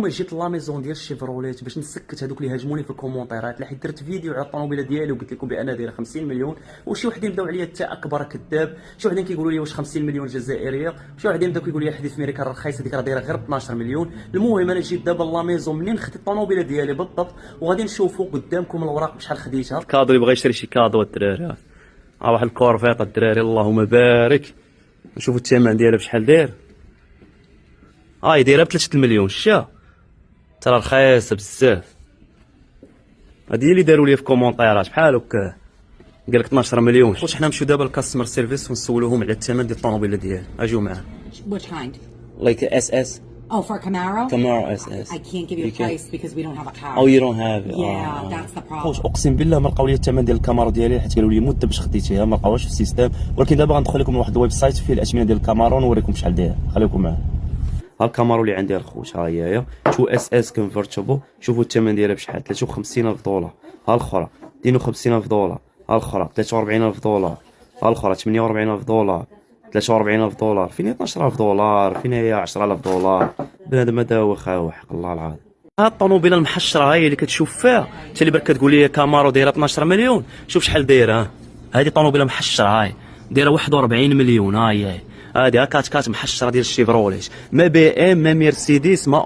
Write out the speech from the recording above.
اليوم جيت لا ميزون ديال الشيفروليت باش نسكت هذوك اللي هاجموني في الكومونتيرات، اللي حيت درت فيديو على الطوموبيله ديالي وقلت لكم بان دايره 50 مليون، وشي وحدين بداو عليا حتى اكبر كذاب، شي وحدين كيقولوا لي واش 50 مليون جزائريه، شي وحدين بداو كيقولوا لي حديث ميريكا رخيص هذيك راه دايره غير 12 مليون. المهم انا جيت دابا لا ميزون منين خديت الطوموبيله ديالي بالضبط، وغادي نشوفوا قدامكم الاوراق بشحال خديتها. الكادو اللي بغى يشري شي كادو الدراري، ها واحد الكورفيط الدراري اللهم بارك. نشوفوا الثمن ديالها بشحال داير. هاي دايره ب 3 المليون، شتيها ترى رخيصه بزاف. هادي هي اللي داروا لي في كومونتيرات بحال هكا، قال لك 12 مليون. واش حنا نمشيو دابا للكاستمر سيرفيس ونسولوهم على الثمن ديال الطوموبيله ديالي. اجيو معانا. Which kind? لايك اس اس. Oh, for Camaro? Camaro SS. I can't give you a price because we don't have a car. Oh, you don't have it. Yeah, that's the problem. واش اقسم بالله ما لقاو لي الثمن ديال الكاميرا ديالي، حيت قالوا لي مده باش خديتيها ما لقاوهاش في السيستم، ولكن دابا غندخل لكم لواحد الويب سايت فيه الاثمنه ديال الكاميرا ونوريكم شحال داير. خليكم معايا. ها الكاميرا اللي عندي الخوت، ها هي 2 اس اس كونفرتبل. شوفوا الثمن ديالها بشحال، 53,000 دولار. ها الاخرى 52,000 دولار. ها الاخرى 43,000 دولار. ها الاخرى 48,000 دولار. 43,000 دولار. فين هي 12,000 دولار، فين هي 10,000 دولار. بنادم هذا هو خاوي حق الله العظيم. ها الطوموبيله المحشره هاي اللي كتشوف فيها انت، اللي برك كتقول لي كامارو دايره 12 مليون، شوف شحال دايره. هذه طوموبيله محشره هاي دايره 41 مليون. هاي هذه كات محشره ديال الشيفروليت، ما بي ام ما مرسيدس ما